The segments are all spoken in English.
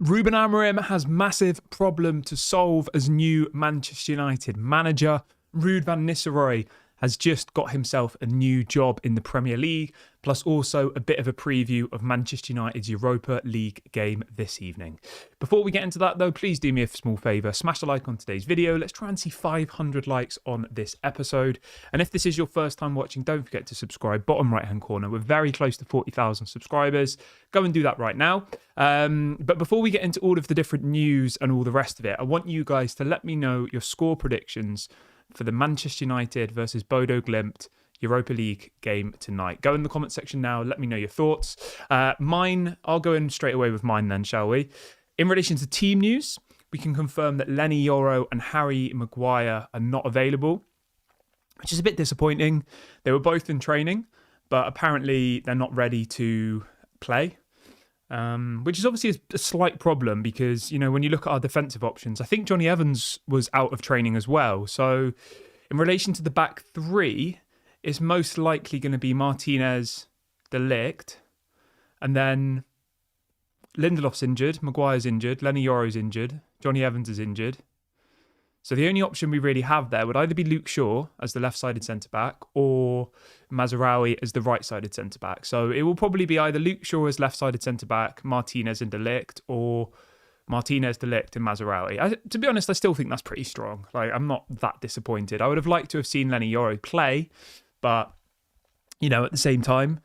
Ruben Amorim has massive problem to solve as new Manchester United manager. Ruud van Nistelrooy has just got himself a new job in the Premier League, plus also a bit of a preview of Manchester United's Europa League game this evening. Before we get into that though, please do me a small favour, smash a like on today's video. Let's try and see 500 likes on this episode. And if this is your first time watching, don't forget to subscribe, bottom right hand corner. We're very close to 40,000 subscribers. Go and do that right now. But before we get into all of the different news and all the rest of it, I want you guys to let me know your score predictions for the Manchester United versus Bodo Glimt Europa League game tonight. Go in the comment section now. Let me know your thoughts. I'll go in straight away with mine then, shall we? In relation to team news, we can confirm that Lenny Yoro and Harry Maguire are not available, which is a bit disappointing. They were both in training, but apparently they're not ready to play. Which is obviously a slight problem because, you know, when you look at our defensive options, I think Johnny Evans was out of training as well. So in relation to the back three, it's most likely going to be Martinez, De Ligt, and then Lindelof's injured, Maguire's injured, Lenny Yoro's injured, Johnny Evans is injured. So the only option we really have there would either be Luke Shaw as the left-sided centre-back or Mazraoui as the right-sided centre-back. So it will probably be either Luke Shaw as left-sided centre-back, Martinez and De Ligt, or Martinez, De Ligt and Mazraoui. To be honest, I still think that's pretty strong. Like, I'm not that disappointed. I would have liked to have seen Lenny Yoro play, but, you know, at the same time,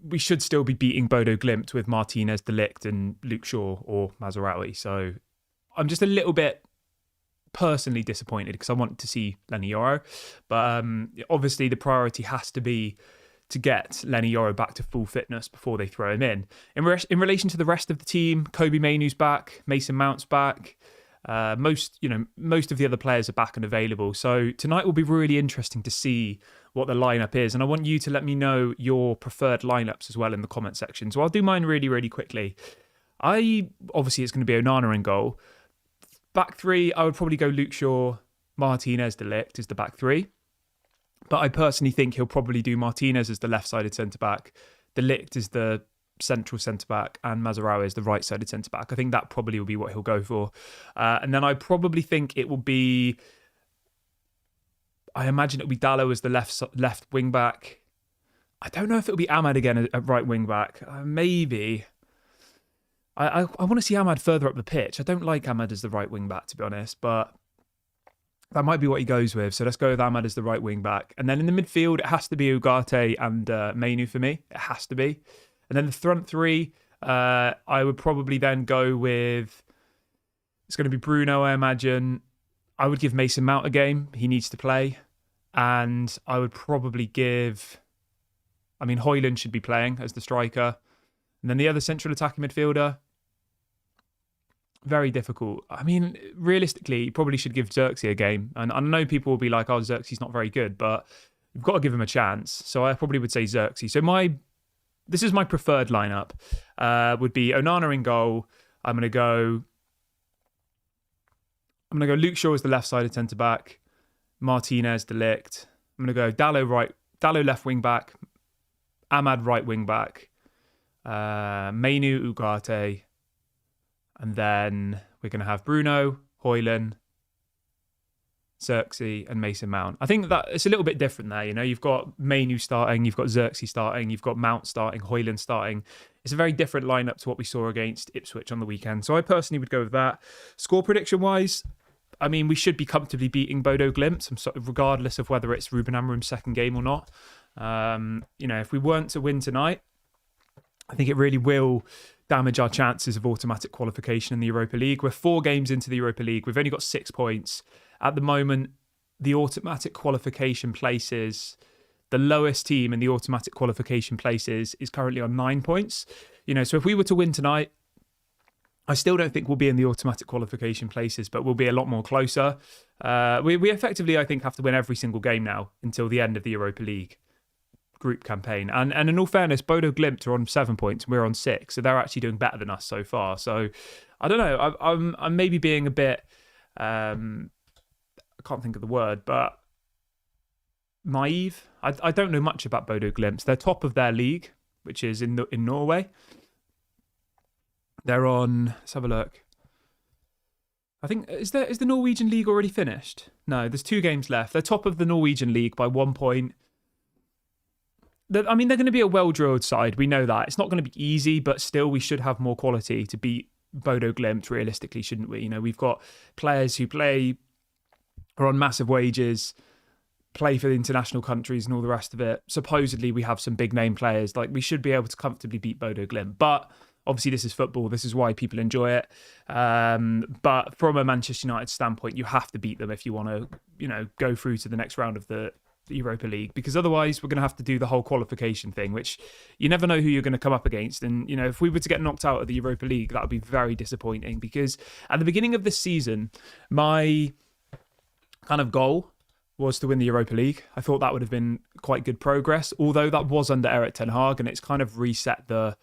we should still be beating Bodo Glimt with Martinez, De Ligt and Luke Shaw or Mazraoui. So I'm just a little bit personally disappointed because I want to see Lenny Yoro, but obviously the priority has to be to get Lenny Yoro back to full fitness before they throw him in. In relation to the rest of the team, Kobe Mainoo's back, Mason Mount's back. Most of the other players are back and available. So tonight will be really interesting to see what the lineup is, and I want you to let me know your preferred lineups as well in the comment section. So I'll do mine really, really quickly. Obviously it's going to be Onana in goal. Back three, I would probably go Luke Shaw, Martinez, De Ligt is the back three. But I personally think he'll probably do Martinez as the left-sided centre-back, De Ligt is the central centre-back, and Mazraoui is the right-sided centre-back. I think that probably will be what he'll go for. And then I probably think it will be, I imagine it'll be Dalot as the left wing-back. I don't know if it'll be Ahmad again at right wing-back. Maybe. I want to see Ahmad further up the pitch. I don't like Ahmad as the right wing-back, to be honest, but that might be what he goes with. So let's go with Ahmad as the right wing-back. And then in the midfield, it has to be Ugarte and Mainoo for me. It has to be. And then the front three, I would probably then go with, it's going to be Bruno, I imagine. I would give Mason Mount a game. He needs to play. And I would probably give, Højlund should be playing as the striker. And then the other central attacking midfielder, very difficult. Realistically, you probably should give Xerxes a game. And I know people will be like, oh, Xerxes not very good, but you've got to give him a chance. So I probably would say Xerxes. So this is my preferred lineup. Would be Onana in goal. I'm going to go Luke Shaw as the left-sided centre-back. Martinez, De Ligt. I'm going to go Dalot left wing-back. Ahmad right wing-back. Mainoo, Ugarte. And then we're going to have Bruno, Højlund, Xerxes and Mason Mount. I think that it's a little bit different there. You know, you've got Mainoo starting, you've got Xerxes starting, you've got Mount starting, Højlund starting. It's a very different lineup to what we saw against Ipswich on the weekend. So I personally would go with that. Score prediction-wise, we should be comfortably beating Bodo Glimt, regardless of whether it's Ruben Amorim's second game or not. If we weren't to win tonight, I think it really will damage our chances of automatic qualification in the Europa League. We're 4 games into the Europa League. We've only got 6 points. At the moment, the automatic qualification places, the lowest team in the automatic qualification places is currently on 9 points. So if we were to win tonight, I still don't think we'll be in the automatic qualification places, but we'll be a lot more closer. We effectively, I think, have to win every single game now until the end of the Europa League group campaign. And in all fairness, Bodo Glimt are on 7 points and we're on 6, so they're actually doing better than us so far. So I don't know, I'm maybe being a bit I can't think of the word, but naive. I don't know much about Bodo Glimt. They're top of their league, which is in Norway. They're on, let's have a look. I think, is the Norwegian League already finished? No, there's 2 games left. They're top of the Norwegian League by 1 point. They're going to be a well-drilled side. We know that. It's not going to be easy, but still we should have more quality to beat Bodo Glimt, realistically, shouldn't we? We've got players who are on massive wages, play for the international countries and all the rest of it. Supposedly we have some big name players. Like, we should be able to comfortably beat Bodo Glimt. But obviously this is football. This is why people enjoy it. But from a Manchester United standpoint, you have to beat them if you want to, go through to the next round of the Europa League, because otherwise we're going to have to do the whole qualification thing, which you never know who you're going to come up against. And, if we were to get knocked out of the Europa League, that would be very disappointing, because at the beginning of this season, my kind of goal was to win the Europa League. I thought that would have been quite good progress, although that was under Erik ten Hag, and it's kind of reset the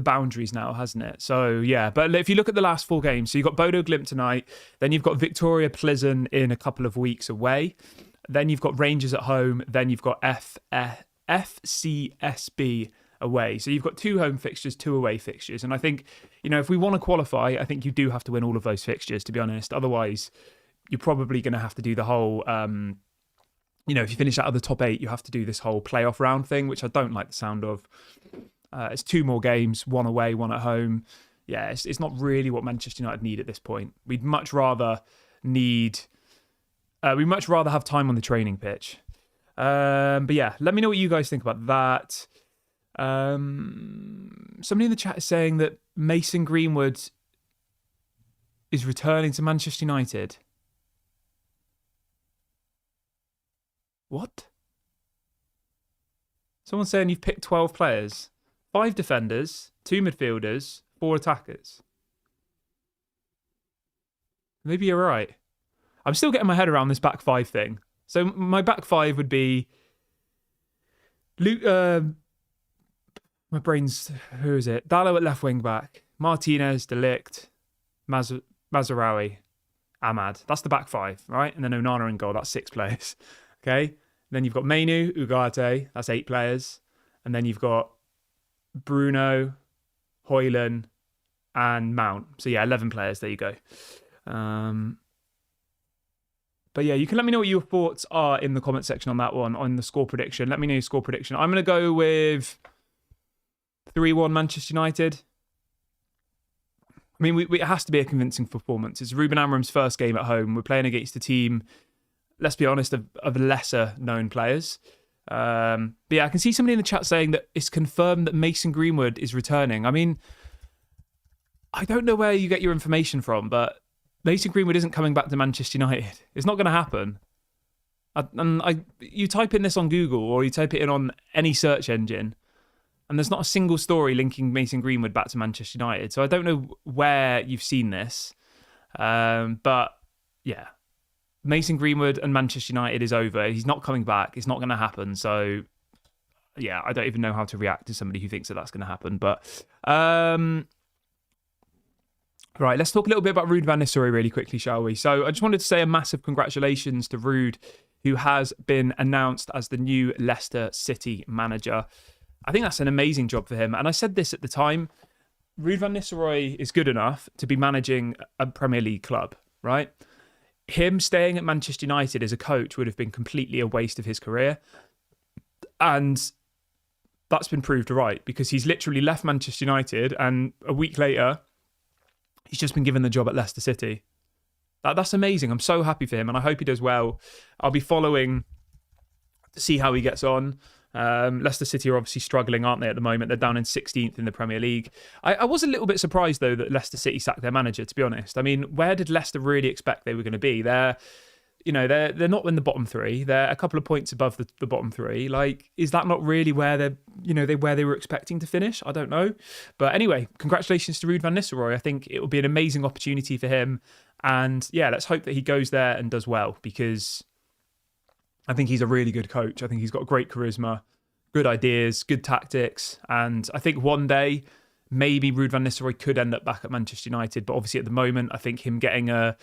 boundaries now, hasn't it? So, yeah. But if you look at the last 4 games, so you've got Bodo Glimt tonight, then you've got Victoria Plizen in a couple of weeks away, then you've got Rangers at home, then you've got FCSB away. So you've got 2 home fixtures, 2 away fixtures. And I think, if we want to qualify, I think you do have to win all of those fixtures, to be honest. Otherwise, you're probably going to have to do the whole... if you finish out of the top 8, you have to do this whole playoff round thing, which I don't like the sound of. It's 2 more games, 1 away, 1 at home. Yeah, it's not really what Manchester United need at this point. We'd much rather have time on the training pitch. But yeah, let me know what you guys think about that. Somebody in the chat is saying that Mason Greenwood is returning to Manchester United. What? Someone's saying you've picked 12 players. 5 defenders, 2 midfielders, 4 attackers. Maybe you're right. I'm still getting my head around this back 5 thing. So my back 5 would be Luke. My brain's, who is it? Dalot at left wing back, Martinez, De Ligt, Mazraoui, Ahmad. That's the back 5, right? And then Onana in goal. That's 6 players. Okay. Then you've got Mainu, Ugarte. That's 8 players. And then you've got Bruno, Højlund, and Mount. So yeah, 11 players. There you go. But yeah, you can let me know what your thoughts are in the comment section on that one, on the score prediction. Let me know your score prediction. I'm going to go with 3-1 Manchester United. I mean, it has to be a convincing performance. It's Ruben Amorim's first game at home. We're playing against a team, let's be honest, of lesser known players. But yeah, I can see somebody in the chat saying that it's confirmed that Mason Greenwood is returning. I mean, I don't know where you get your information from, but Mason Greenwood isn't coming back to Manchester United. It's not going to happen. You type in this on Google or you type it in on any search engine, and there's not a single story linking Mason Greenwood back to Manchester United. So I don't know where you've seen this. But yeah, Mason Greenwood and Manchester United is over. He's not coming back. It's not going to happen. So yeah, I don't even know how to react to somebody who thinks that that's going to happen. But right, let's talk a little bit about Ruud van Nistelrooy really quickly, shall we? So I just wanted to say a massive congratulations to Ruud, who has been announced as the new Leicester City manager. I think that's an amazing job for him. And I said this at the time, Ruud van Nistelrooy is good enough to be managing a Premier League club, right? Him staying at Manchester United as a coach would have been completely a waste of his career. And that's been proved right, because he's literally left Manchester United and a week later, he's just been given the job at Leicester City. That's amazing. I'm so happy for him, and I hope he does well. I'll be following to see how he gets on. Leicester City are obviously struggling, aren't they, at the moment? They're down in 16th in the Premier League. I was a little bit surprised, though, that Leicester City sacked their manager, to be honest. I mean, where did Leicester really expect they were going to be? They're not in the bottom 3. They're a couple of points above the bottom 3. Like, is that not really where they were expecting to finish? I don't know. But anyway, congratulations to Ruud van Nistelrooy. I think it will be an amazing opportunity for him. And yeah, let's hope that he goes there and does well, because I think he's a really good coach. I think he's got great charisma, good ideas, good tactics. And I think one day, maybe Ruud van Nistelrooy could end up back at Manchester United. But obviously at the moment, I think him getting a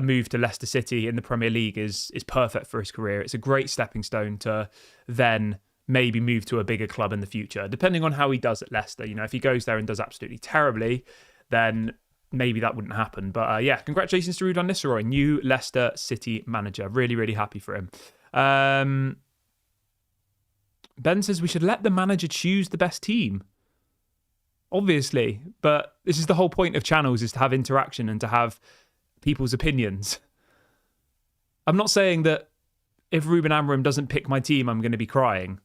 move to Leicester City in the Premier League is perfect for his career. It's a great stepping stone to then maybe move to a bigger club in the future, depending on how he does at Leicester. You know, if he goes there and does absolutely terribly, then maybe that wouldn't happen. But yeah, congratulations to Ruud van Nistelrooy, new Leicester City manager. Really, really happy for him. Ben says we should let the manager choose the best team. Obviously, but this is the whole point of channels, is to have interaction and to have people's opinions. I'm not saying that if Ruben Amorim doesn't pick my team, I'm going to be crying.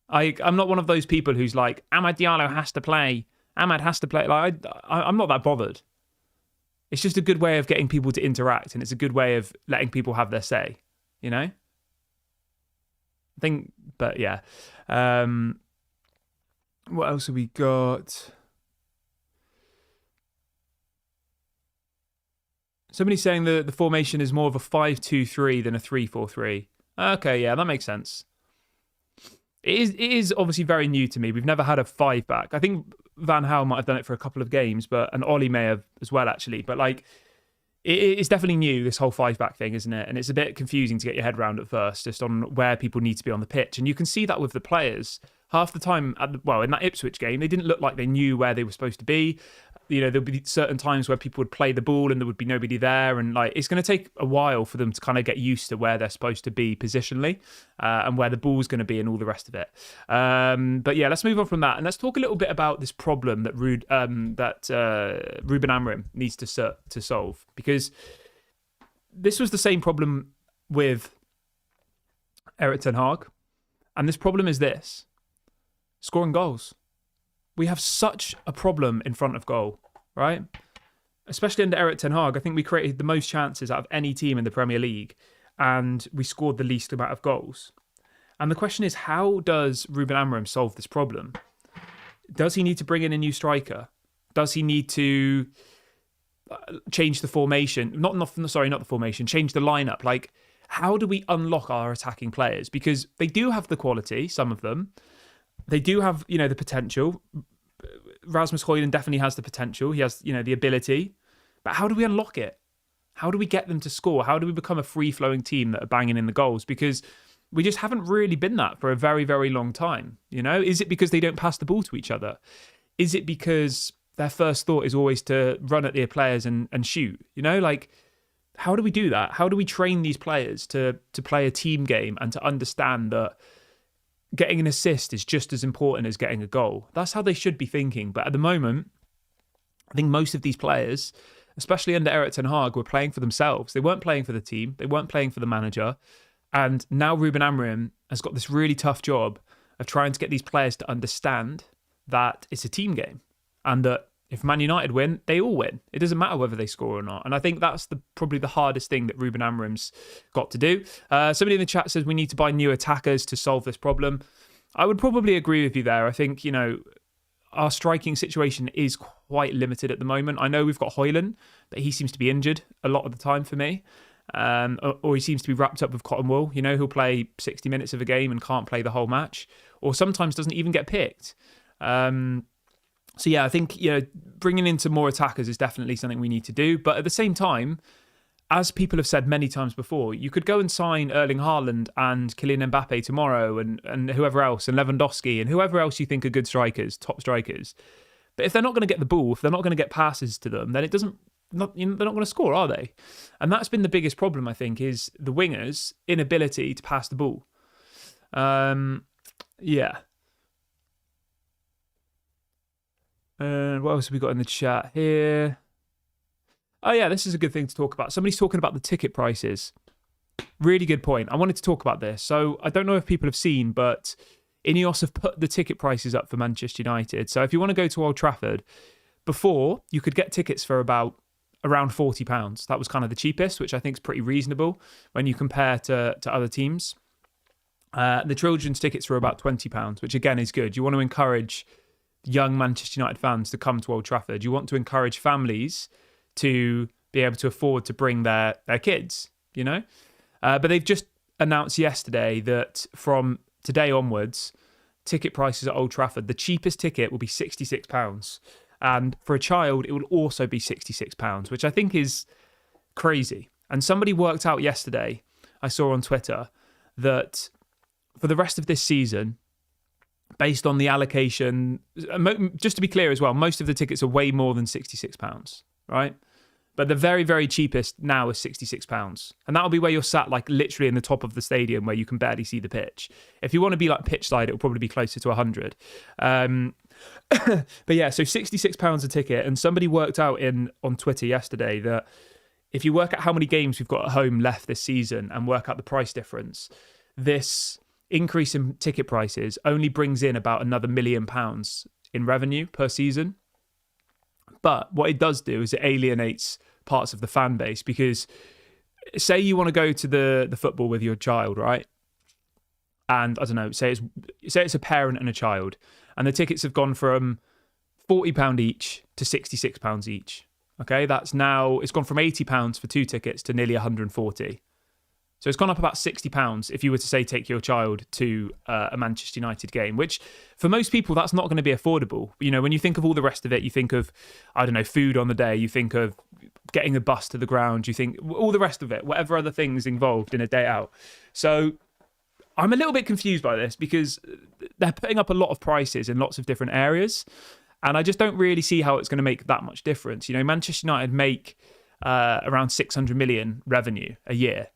I'm not one of those people who's like, Amad Diallo has to play. Amad has to play. Like, I'm not that bothered. It's just a good way of getting people to interact, and it's a good way of letting people have their say, you know? I think, but yeah. What else have we got? Somebody's saying the formation is more of a 5-2-3 than a 3-4-3. Okay, yeah, that makes sense. It is obviously very new to me. We've never had a 5-back. I think Van Gaal might have done it for a couple of games, and Ollie may have as well, actually. But like, it's definitely new, this whole 5-back thing, isn't it? And it's a bit confusing to get your head around at first, just on where people need to be on the pitch. And you can see that with the players. Half the time, in that Ipswich game, they didn't look like they knew where they were supposed to be. You know, there'll be certain times where people would play the ball and there would be nobody there. And like, it's going to take a while for them to kind of get used to where they're supposed to be positionally and where the ball's going to be and all the rest of it. But yeah, let's move on from that. And let's talk a little bit about this problem that Ruben Amorim needs to solve. Because this was the same problem with Erik ten Hag. And this problem is this: scoring goals. We have such a problem in front of goal, right? Especially under Erik ten Hag. I think we created the most chances out of any team in the Premier League, and we scored the least amount of goals. And the question is, how does Ruben Amorim solve this problem? Does he need to bring in a new striker? Does he need to change the formation? Not the formation, change the lineup. Like, how do we unlock our attacking players? Because they do have the quality, some of them. They do have, the potential. Rasmus Højlund definitely has the potential. He has, the ability. But how do we unlock it? How do we get them to score? How do we become a free-flowing team that are banging in the goals? Because we just haven't really been that for a very, very long time. Is it because they don't pass the ball to each other? Is it because their first thought is always to run at their players and shoot? How do we do that? How do we train these players to play a team game and to understand that getting an assist is just as important as getting a goal? That's how they should be thinking. But at the moment, I think most of these players, especially under Erik ten Hag, were playing for themselves. They weren't playing for the team. They weren't playing for the manager. And now Ruben Amorim has got this really tough job of trying to get these players to understand that it's a team game and that if Man United win, they all win. It doesn't matter whether they score or not. And I think that's probably the hardest thing that Ruben Amorim's got to do. Somebody in the chat says we need to buy new attackers to solve this problem. I would probably agree with you there. I think, our striking situation is quite limited at the moment. I know we've got Højlund, but he seems to be injured a lot of the time for me. Or he seems to be wrapped up with cotton wool. He'll play 60 minutes of a game and can't play the whole match. Or sometimes doesn't even get picked. So yeah, I think, bringing in some more attackers is definitely something we need to do. But at the same time, as people have said many times before, you could go and sign Erling Haaland and Kylian Mbappe tomorrow and whoever else, and Lewandowski and whoever else you think are good strikers, top strikers. But if they're not going to get the ball, if they're not going to get passes to them, then they're not going to score, are they? And that's been the biggest problem, I think, is the wingers' inability to pass the ball. Yeah. What else have we got in the chat here? Oh yeah, this is a good thing to talk about. Somebody's talking about the ticket prices. Really good point. I wanted to talk about this. So I don't know if people have seen, but Ineos have put the ticket prices up for Manchester United. So if you want to go to Old Trafford, before you could get tickets for around £40. That was kind of the cheapest, which I think is pretty reasonable when you compare to other teams. The children's tickets were about £20, which again is good. You want to encourage young Manchester United fans to come to Old Trafford. You want to encourage families to be able to afford to bring their kids, But they've just announced yesterday that from today onwards, ticket prices at Old Trafford, the cheapest ticket will be £66. And for a child, it will also be £66, which I think is crazy. And somebody worked out yesterday, I saw on Twitter, that for the rest of this season, based on the allocation, just to be clear as well, most of the tickets are way more than £66, right? But the very, very cheapest now is £66. And that'll be where you're sat, like literally in the top of the stadium where you can barely see the pitch. If you want to be like pitch side, it'll probably be closer to 100. But yeah, so £66 a ticket. And somebody worked out on Twitter yesterday that if you work out how many games we've got at home left this season and work out the price difference, this increase in ticket prices only brings in about another £1 million in revenue per season. But what it does do is it alienates parts of the fan base, because say you want to go to the football with your child, right? And I don't know, say it's a parent and a child, and the tickets have gone from £40 each to £66 each. Okay, it's gone from £80 for 2 tickets to nearly £140. So it's gone up about £60 if you were to say take your child to a Manchester United game, which for most people, that's not going to be affordable. You know, when you think of all the rest of it, you think of, I don't know, food on the day, you think of getting the bus to the ground, you think all the rest of it, whatever other things involved in a day out. So I'm a little bit confused by this, because they're putting up a lot of prices in lots of different areas. And I just don't really see how it's going to make that much difference. You know, Manchester United make around 600 million revenue a year.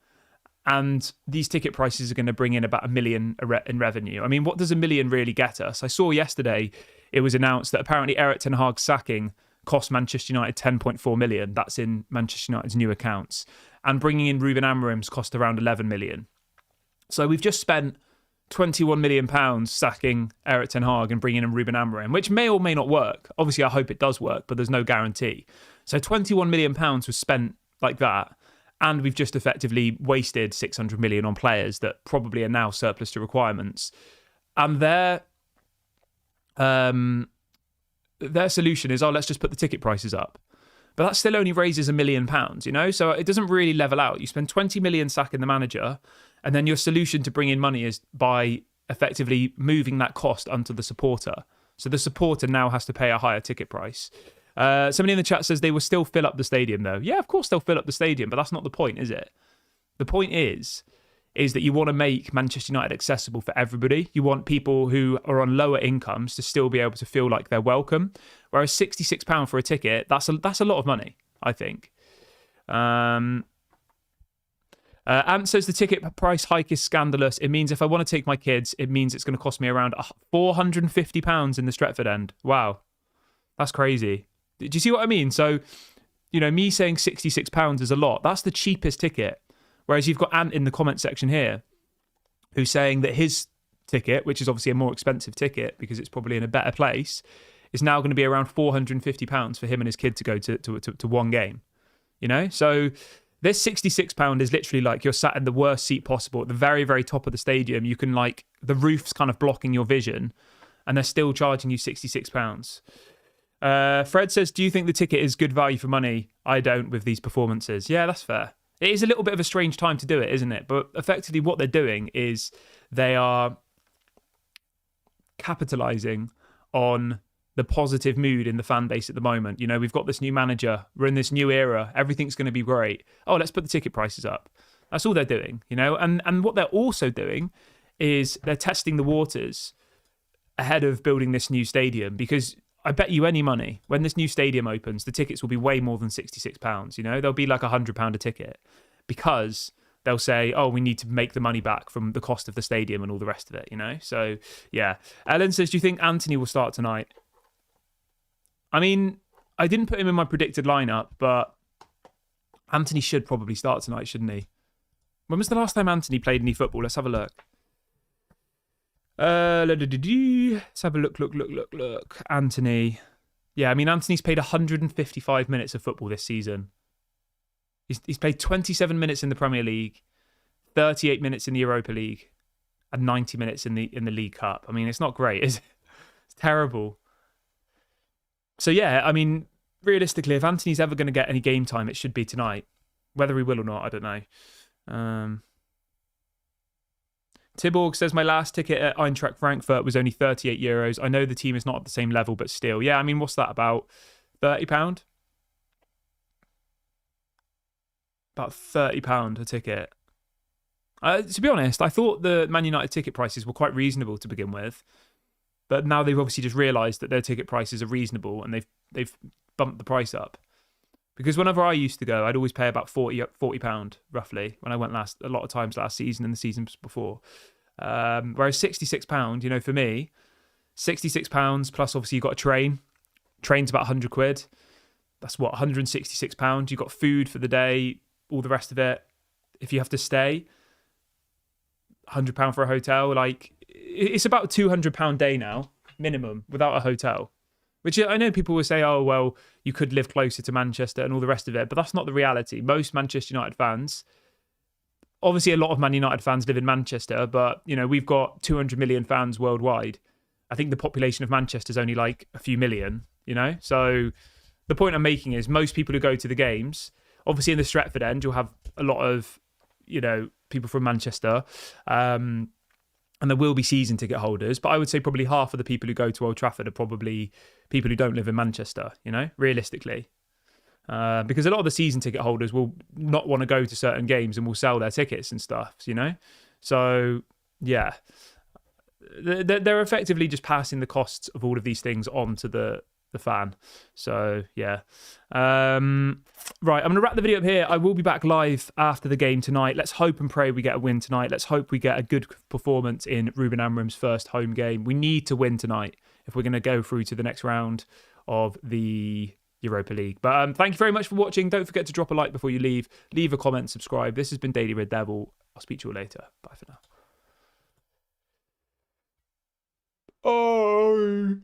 And these ticket prices are going to bring in about $1 million in revenue. I mean, what does $1 million really get us? I saw yesterday it was announced that apparently Erik ten Hag's sacking cost Manchester United 10.4 million. That's in Manchester United's new accounts. And bringing in Ruben Amorim's cost around 11 million. So we've just spent £21 million sacking Erik ten Hag and bringing in Ruben Amorim, which may or may not work. Obviously, I hope it does work, but there's no guarantee. So £21 million was spent like that. And we've just effectively wasted 600 million on players that probably are now surplus to requirements. And their solution is, let's just put the ticket prices up. But that still only raises £1 million, you know? So it doesn't really level out. You spend 20 million sacking the manager, and then your solution to bring in money is by effectively moving that cost onto the supporter. So the supporter now has to pay a higher ticket price. Somebody in the chat says they will still fill up the stadium, though. Yeah, of course they'll fill up the stadium, but that's not the point, is it? The point is that you want to make Manchester United accessible for everybody. You want people who are on lower incomes to still be able to feel like they're welcome. Whereas £66 for a ticket, that's a lot of money, I think. Ant says the ticket price hike is scandalous. It means if I want to take my kids, it means it's going to cost me around £450 in the Stretford end. Wow, that's crazy. Do you see what I mean? So, you know, me saying £66 is a lot. That's the cheapest ticket. Whereas you've got Ant in the comment section here who's saying that his ticket, which is obviously a more expensive ticket because it's probably in a better place, is now going to be around £450 for him and his kid to go to one game. You know? So this £66 is literally like you're sat in the worst seat possible at the very, very top of the stadium. You can the roof's kind of blocking your vision and they're still charging you £66. Fred says, do you think the ticket is good value for money? I don't with these performances. Yeah, that's fair. It is a little bit of a strange time to do it, isn't it? But effectively what they're doing is they are capitalising on the positive mood in the fan base at the moment. You know, we've got this new manager. We're in this new era. Everything's going to be great. Oh, let's put the ticket prices up. That's all they're doing, you know? And what they're also doing is they're testing the waters ahead of building this new stadium, because I bet you any money, when this new stadium opens, the tickets will be way more than £66, you know? They'll be like £100 a ticket, because they'll say, oh, we need to make the money back from the cost of the stadium and all the rest of it, you know? So, yeah. Ellen says, do you think Anthony will start tonight? I mean, I didn't put him in my predicted lineup, but Anthony should probably start tonight, shouldn't he? When was the last time Anthony played any football? Let's have a look. Let's have a look. Anthony. Yeah, I mean, Anthony's played 155 minutes of football this season. He's played 27 minutes in the Premier League, 38 minutes in the Europa League, and 90 minutes in the League Cup. I mean, it's not great, is it? It's terrible. So, yeah, I mean, realistically, if Anthony's ever going to get any game time, it should be tonight. Whether he will or not, I don't know. Tiborg says, my last ticket at Eintracht Frankfurt was only €38. I know the team is not at the same level, but still. Yeah, I mean, what's that, about £30? About £30 a ticket. To be honest, I thought the Man United ticket prices were quite reasonable to begin with, but now they've obviously just realised that their ticket prices are reasonable and they've bumped the price up. Because whenever I used to go, I'd always pay about £40 roughly when I went a lot of times last season and the seasons before. Whereas £66, you know, for me, £66 plus obviously you've got a train. Train's about £100. That's what, £166. You've got food for the day, all the rest of it. If you have to stay, £100 for a hotel. Like, it's about £200 day now, minimum, without a hotel. Which I know people will say, oh, well, you could live closer to Manchester and all the rest of it. But that's not the reality. Most Manchester United fans, obviously a lot of Man United fans live in Manchester, but, you know, we've got 200 million fans worldwide. I think the population of Manchester is only like a few million, you know? So the point I'm making is most people who go to the games, obviously in the Stretford end, you'll have a lot of, you know, people from Manchester. And there will be season ticket holders, but I would say probably half of the people who go to Old Trafford are probably people who don't live in Manchester, you know, realistically. Because a lot of the season ticket holders will not want to go to certain games and will sell their tickets and stuff, you know? So, yeah. They're effectively just passing the costs of all of these things on to the fan. So, yeah. Right, I'm going to wrap the video up here. I will be back live after the game tonight. Let's hope and pray we get a win tonight. Let's hope we get a good performance in Ruben Amorim's first home game. We need to win tonight if we're going to go through to the next round of the Europa League. But thank you very much for watching. Don't forget to drop a like before you leave. Leave a comment, subscribe. This has been Daily Red Devil. I'll speak to you all later. Bye for now. Oh,